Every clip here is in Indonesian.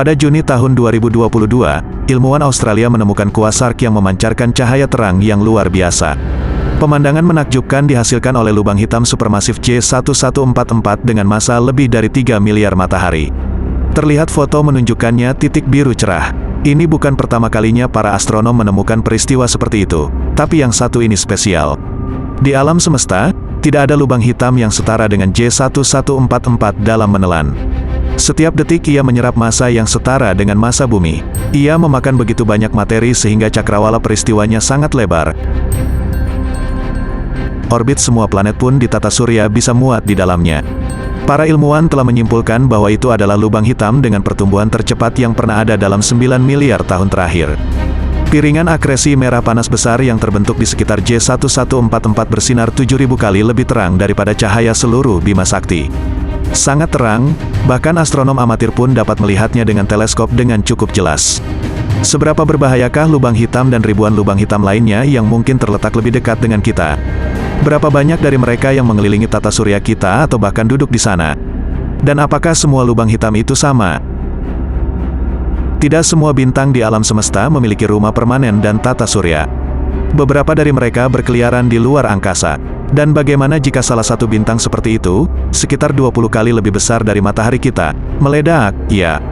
Pada Juni tahun 2022, ilmuwan Australia menemukan kuasar yang memancarkan cahaya terang yang luar biasa. Pemandangan menakjubkan dihasilkan oleh lubang hitam supermasif J1144 dengan massa lebih dari 3 miliar matahari. Terlihat foto menunjukkannya titik biru cerah. Ini bukan pertama kalinya para astronom menemukan peristiwa seperti itu, tapi yang satu ini spesial. Di alam semesta, tidak ada lubang hitam yang setara dengan J1144 dalam menelan. Setiap detik ia menyerap massa yang setara dengan massa bumi. Ia memakan begitu banyak materi sehingga cakrawala peristiwanya sangat lebar. Orbit semua planet pun di tata surya bisa muat di dalamnya. Para ilmuwan telah menyimpulkan bahwa itu adalah lubang hitam dengan pertumbuhan tercepat yang pernah ada dalam 9 miliar tahun terakhir. Piringan akresi merah panas besar yang terbentuk di sekitar J1144 bersinar 7.000 kali lebih terang daripada cahaya seluruh Bima Sakti. Sangat terang, bahkan astronom amatir pun dapat melihatnya dengan teleskop dengan cukup jelas. Seberapa berbahayakah lubang hitam dan ribuan lubang hitam lainnya yang mungkin terletak lebih dekat dengan kita? Berapa banyak dari mereka yang mengelilingi tata surya kita atau bahkan duduk di sana? Dan apakah semua lubang hitam itu sama? Tidak semua bintang di alam semesta memiliki rumah permanen dan tata surya. Beberapa dari mereka berkeliaran di luar angkasa. Dan bagaimana jika salah satu bintang seperti itu, sekitar 20 kali lebih besar dari matahari kita, meledak? Ya.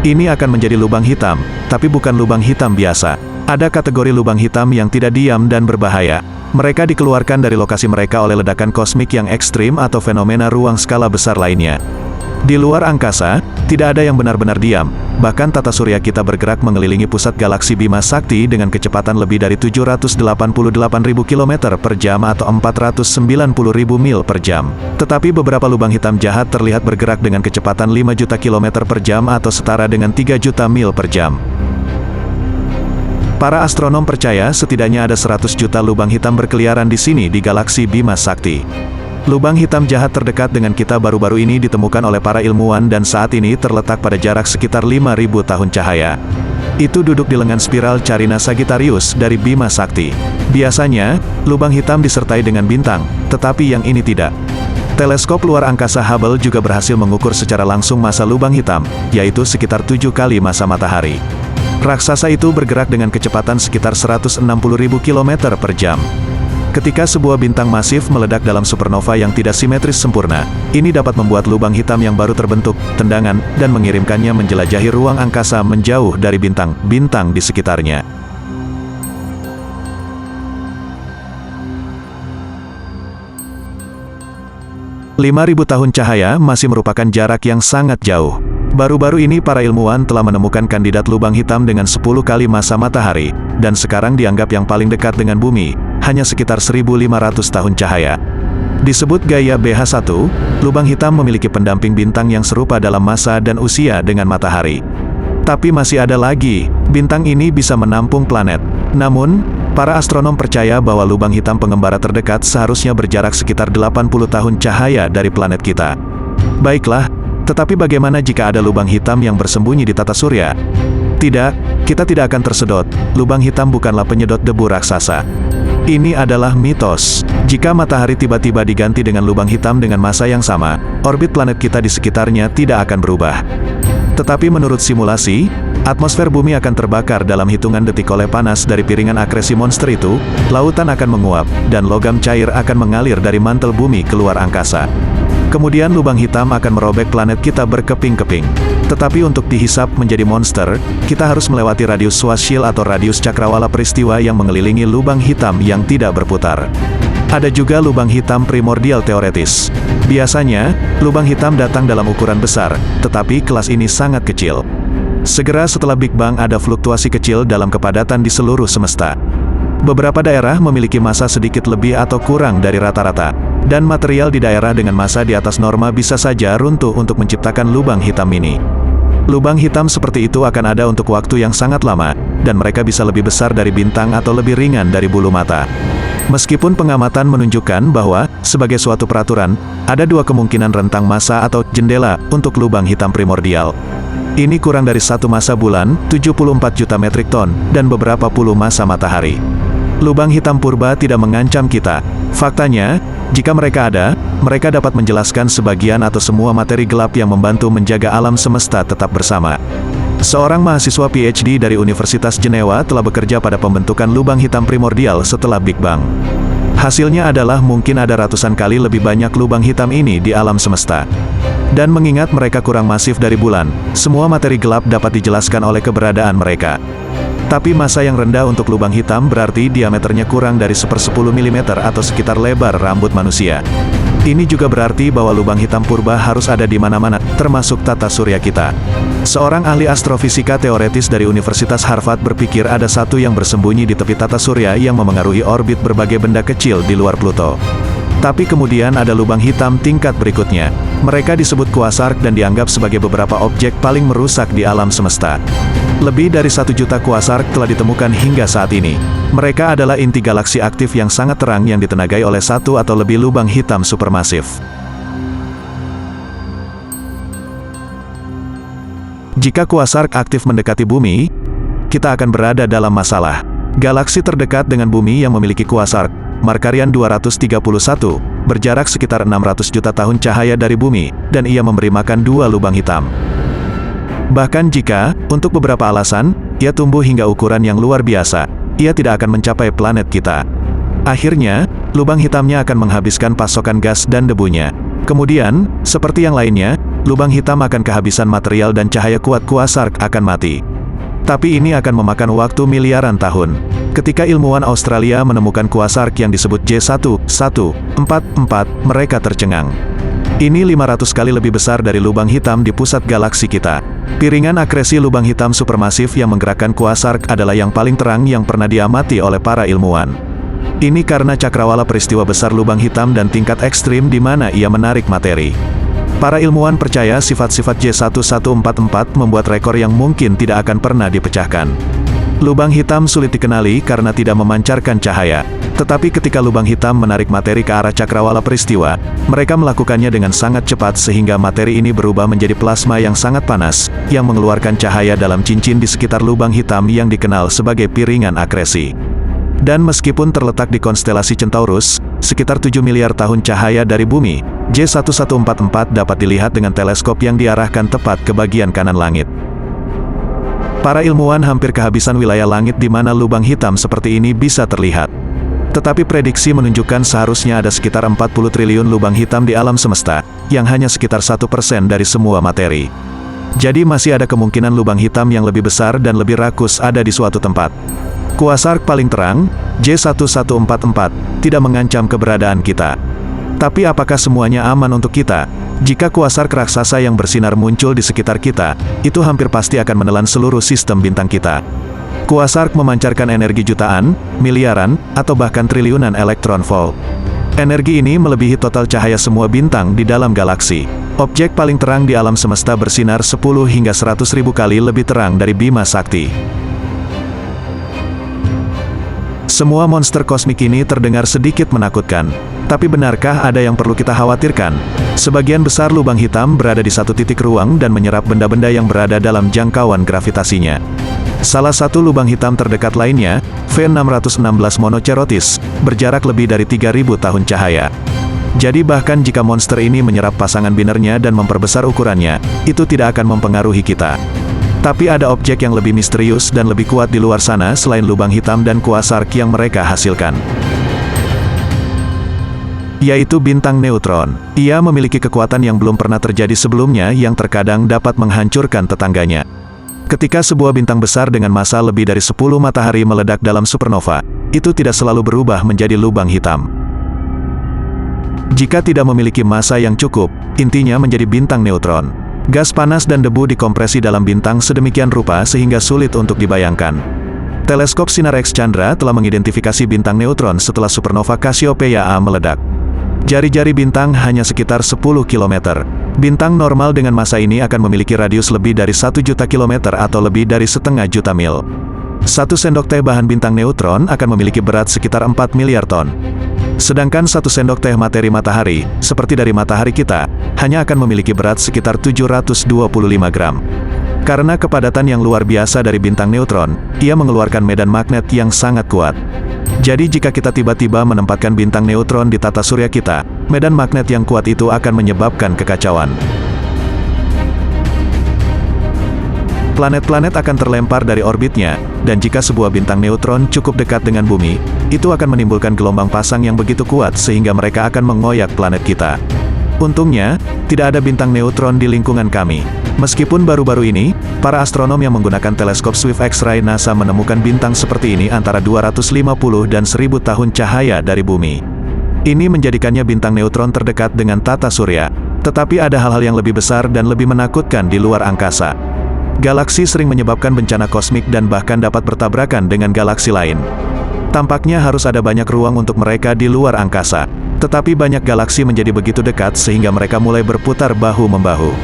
Ini akan menjadi lubang hitam, tapi bukan lubang hitam biasa. Ada kategori lubang hitam yang tidak diam dan berbahaya. Mereka dikeluarkan dari lokasi mereka oleh ledakan kosmik yang ekstrim atau fenomena ruang skala besar lainnya. Di luar angkasa, tidak ada yang benar-benar diam. Bahkan tata surya kita bergerak mengelilingi pusat galaksi Bima Sakti dengan kecepatan lebih dari 788.000 km per jam atau 490.000 mil per jam. Tetapi beberapa lubang hitam jahat terlihat bergerak dengan kecepatan 5 juta km per jam atau setara dengan 3 juta mil per jam. Para astronom percaya setidaknya ada 100 juta lubang hitam berkeliaran di sini di galaksi Bima Sakti. Lubang hitam jahat terdekat dengan kita baru-baru ini ditemukan oleh para ilmuwan dan saat ini terletak pada jarak sekitar 5.000 tahun cahaya. Itu duduk di lengan spiral Carina Sagittarius dari Bima Sakti. Biasanya, lubang hitam disertai dengan bintang, tetapi yang ini tidak. Teleskop luar angkasa Hubble juga berhasil mengukur secara langsung massa lubang hitam, yaitu sekitar 7 kali massa matahari. Raksasa itu bergerak dengan kecepatan sekitar 160.000 km per jam. Ketika sebuah bintang masif meledak dalam supernova yang tidak simetris sempurna, ini dapat membuat lubang hitam yang baru terbentuk, tendangan, dan mengirimkannya menjelajahi ruang angkasa menjauh dari bintang-bintang di sekitarnya. "5.000 tahun cahaya masih merupakan jarak yang sangat jauh. Baru-baru ini para ilmuwan telah menemukan kandidat lubang hitam dengan 10 kali massa matahari, dan sekarang dianggap yang paling dekat dengan bumi, hanya sekitar 1.500 tahun cahaya. Disebut gaya BH1, lubang hitam memiliki pendamping bintang yang serupa dalam massa dan usia dengan matahari. Tapi masih ada lagi, bintang ini bisa menampung planet. Namun, para astronom percaya bahwa lubang hitam pengembara terdekat seharusnya berjarak sekitar 80 tahun cahaya dari planet kita. Baiklah, tetapi bagaimana jika ada lubang hitam yang bersembunyi di tata surya? Tidak, kita tidak akan tersedot. Lubang hitam bukanlah penyedot debu raksasa. Ini adalah mitos. Jika matahari tiba-tiba diganti dengan lubang hitam dengan massa yang sama, orbit planet kita di sekitarnya tidak akan berubah. Tetapi menurut simulasi, atmosfer bumi akan terbakar dalam hitungan detik oleh panas dari piringan akresi monster itu, lautan akan menguap, dan logam cair akan mengalir dari mantel bumi keluar angkasa. Kemudian lubang hitam akan merobek planet kita berkeping-keping. Tetapi untuk dihisap menjadi monster, kita harus melewati radius Schwarzschild atau radius cakrawala peristiwa yang mengelilingi lubang hitam yang tidak berputar. Ada juga lubang hitam primordial teoretis. Biasanya, lubang hitam datang dalam ukuran besar, tetapi kelas ini sangat kecil. Segera setelah Big Bang ada fluktuasi kecil dalam kepadatan di seluruh semesta. Beberapa daerah memiliki massa sedikit lebih atau kurang dari rata-rata, dan material di daerah dengan massa di atas norma bisa saja runtuh untuk menciptakan lubang hitam ini. Lubang hitam seperti itu akan ada untuk waktu yang sangat lama, dan mereka bisa lebih besar dari bintang atau lebih ringan dari bulu mata. Meskipun pengamatan menunjukkan bahwa, sebagai suatu peraturan, ada dua kemungkinan rentang massa atau jendela untuk lubang hitam primordial. Ini kurang dari satu massa bulan, 74 juta metrik ton, dan beberapa puluh massa matahari. Lubang hitam purba tidak mengancam kita. Faktanya, jika mereka ada, mereka dapat menjelaskan sebagian atau semua materi gelap yang membantu menjaga alam semesta tetap bersama. Seorang mahasiswa PhD dari Universitas Jenewa telah bekerja pada pembentukan lubang hitam primordial setelah Big Bang. Hasilnya adalah mungkin ada ratusan kali lebih banyak lubang hitam ini di alam semesta. Dan mengingat mereka kurang masif dari bulan, semua materi gelap dapat dijelaskan oleh keberadaan mereka. Tapi massa yang rendah untuk lubang hitam berarti diameternya kurang dari 1/10 mm atau sekitar lebar rambut manusia. Ini juga berarti bahwa lubang hitam purba harus ada di mana-mana, termasuk tata surya kita. Seorang ahli astrofisika teoretis dari Universitas Harvard berpikir ada satu yang bersembunyi di tepi tata surya yang memengaruhi orbit berbagai benda kecil di luar Pluto. Tapi kemudian ada lubang hitam tingkat berikutnya. Mereka disebut kuasar dan dianggap sebagai beberapa objek paling merusak di alam semesta. Lebih dari 1 juta kuasar telah ditemukan hingga saat ini. Mereka adalah inti galaksi aktif yang sangat terang yang ditenagai oleh satu atau lebih lubang hitam supermasif. Jika kuasar aktif mendekati bumi, kita akan berada dalam masalah. Galaksi terdekat dengan bumi yang memiliki kuasar, Markarian 231, berjarak sekitar 600 juta tahun cahaya dari bumi, dan ia memberi makan 2 lubang hitam. Bahkan jika, untuk beberapa alasan, ia tumbuh hingga ukuran yang luar biasa, ia tidak akan mencapai planet kita. Akhirnya, lubang hitamnya akan menghabiskan pasokan gas dan debunya. Kemudian, seperti yang lainnya, lubang hitam akan kehabisan material dan cahaya kuat kuasar akan mati. Tapi ini akan memakan waktu miliaran tahun. Ketika ilmuwan Australia menemukan kuasar yang disebut J1144, mereka tercengang. Ini 500 kali lebih besar dari lubang hitam di pusat galaksi kita. Piringan akresi lubang hitam supermasif yang menggerakkan kuasar adalah yang paling terang yang pernah diamati oleh para ilmuwan. Ini karena cakrawala peristiwa besar lubang hitam dan tingkat ekstrim di mana ia menarik materi. Para ilmuwan percaya sifat-sifat J1144 membuat rekor yang mungkin tidak akan pernah dipecahkan. Lubang hitam sulit dikenali karena tidak memancarkan cahaya. Tetapi ketika lubang hitam menarik materi ke arah cakrawala peristiwa, mereka melakukannya dengan sangat cepat sehingga materi ini berubah menjadi plasma yang sangat panas, yang mengeluarkan cahaya dalam cincin di sekitar lubang hitam yang dikenal sebagai piringan akresi. Dan meskipun terletak di konstelasi Centaurus, sekitar 7 miliar tahun cahaya dari bumi, J1144 dapat dilihat dengan teleskop yang diarahkan tepat ke bagian kanan langit. Para ilmuwan hampir kehabisan wilayah langit di mana lubang hitam seperti ini bisa terlihat. Tetapi prediksi menunjukkan seharusnya ada sekitar 40 triliun lubang hitam di alam semesta, yang hanya sekitar 1% dari semua materi. Jadi masih ada kemungkinan lubang hitam yang lebih besar dan lebih rakus ada di suatu tempat. Kuasar paling terang, J1144, tidak mengancam keberadaan kita. Tapi apakah semuanya aman untuk kita? Jika kuasar raksasa yang bersinar muncul di sekitar kita, itu hampir pasti akan menelan seluruh sistem bintang kita. Kuasar memancarkan energi jutaan, miliaran, atau bahkan triliunan elektron volt. Energi ini melebihi total cahaya semua bintang di dalam galaksi. Objek paling terang di alam semesta bersinar 10 hingga 100.000 kali lebih terang dari Bima Sakti. Semua monster kosmik ini terdengar sedikit menakutkan. Tapi benarkah ada yang perlu kita khawatirkan? Sebagian besar lubang hitam berada di satu titik ruang dan menyerap benda-benda yang berada dalam jangkauan gravitasinya. Salah satu lubang hitam terdekat lainnya, V616 Monocerotis, berjarak lebih dari 3.000 tahun cahaya. Jadi bahkan jika monster ini menyerap pasangan binernya dan memperbesar ukurannya, itu tidak akan mempengaruhi kita. Tapi ada objek yang lebih misterius dan lebih kuat di luar sana selain lubang hitam dan kuasar yang mereka hasilkan. Yaitu bintang neutron. Ia memiliki kekuatan yang belum pernah terjadi sebelumnya yang terkadang dapat menghancurkan tetangganya. Ketika sebuah bintang besar dengan massa lebih dari 10 matahari meledak dalam supernova, itu tidak selalu berubah menjadi lubang hitam. Jika tidak memiliki massa yang cukup, intinya menjadi bintang neutron. Gas panas dan debu dikompresi dalam bintang sedemikian rupa sehingga sulit untuk dibayangkan. Teleskop sinar X Chandra telah mengidentifikasi bintang neutron setelah supernova Cassiopeia A meledak. Jari-jari bintang hanya sekitar 10 km. Bintang normal dengan massa ini akan memiliki radius lebih dari 1 juta kilometer atau lebih dari setengah juta mil. 1 sendok teh bahan bintang neutron akan memiliki berat sekitar 4 miliar ton. Sedangkan 1 sendok teh materi matahari, seperti dari matahari kita, hanya akan memiliki berat sekitar 725 gram. Karena kepadatan yang luar biasa dari bintang neutron, ia mengeluarkan medan magnet yang sangat kuat. Jadi jika kita tiba-tiba menempatkan bintang neutron di tata surya kita, medan magnet yang kuat itu akan menyebabkan kekacauan. Planet-planet akan terlempar dari orbitnya, dan jika sebuah bintang neutron cukup dekat dengan bumi, itu akan menimbulkan gelombang pasang yang begitu kuat sehingga mereka akan mengoyak planet kita. Untungnya, tidak ada bintang neutron di lingkungan kami. Meskipun baru-baru ini, para astronom yang menggunakan teleskop Swift X-ray NASA menemukan bintang seperti ini antara 250 dan 1000 tahun cahaya dari bumi. Ini menjadikannya bintang neutron terdekat dengan tata surya. Tetapi ada hal-hal yang lebih besar dan lebih menakutkan di luar angkasa. Galaksi sering menyebabkan bencana kosmik dan bahkan dapat bertabrakan dengan galaksi lain. Tampaknya harus ada banyak ruang untuk mereka di luar angkasa. Tetapi banyak galaksi menjadi begitu dekat sehingga mereka mulai berputar bahu-membahu.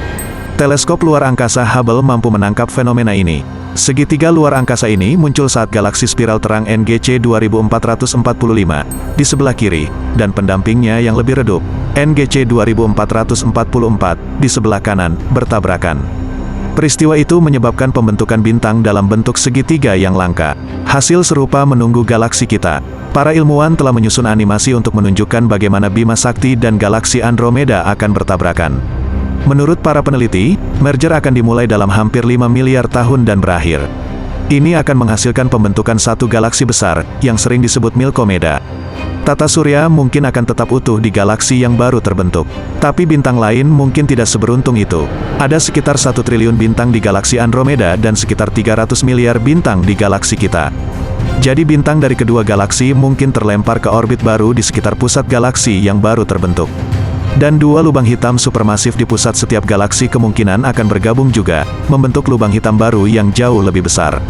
Teleskop luar angkasa Hubble mampu menangkap fenomena ini. Segitiga luar angkasa ini muncul saat galaksi spiral terang NGC 2445 di sebelah kiri, dan pendampingnya yang lebih redup, NGC 2444 di sebelah kanan, bertabrakan. Peristiwa itu menyebabkan pembentukan bintang dalam bentuk segitiga yang langka. Hasil serupa menunggu galaksi kita. Para ilmuwan telah menyusun animasi untuk menunjukkan bagaimana Bima Sakti dan galaksi Andromeda akan bertabrakan. Menurut para peneliti, merger akan dimulai dalam hampir 5 miliar tahun dan berakhir. Ini akan menghasilkan pembentukan satu galaksi besar, yang sering disebut Milkomeda. Tata surya mungkin akan tetap utuh di galaksi yang baru terbentuk. Tapi bintang lain mungkin tidak seberuntung itu. Ada sekitar 1 triliun bintang di galaksi Andromeda dan sekitar 300 miliar bintang di galaksi kita. Jadi bintang dari kedua galaksi mungkin terlempar ke orbit baru di sekitar pusat galaksi yang baru terbentuk. Dan dua lubang hitam supermasif di pusat setiap galaksi kemungkinan akan bergabung juga, membentuk lubang hitam baru yang jauh lebih besar.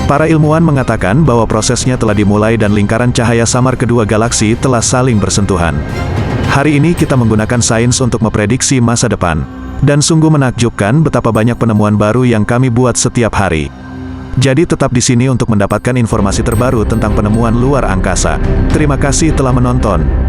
Para ilmuwan mengatakan bahwa prosesnya telah dimulai dan lingkaran cahaya samar kedua galaksi telah saling bersentuhan. Hari ini kita menggunakan sains untuk memprediksi masa depan. Dan sungguh menakjubkan betapa banyak penemuan baru yang kami buat setiap hari. Jadi tetap di sini untuk mendapatkan informasi terbaru tentang penemuan luar angkasa. Terima kasih telah menonton.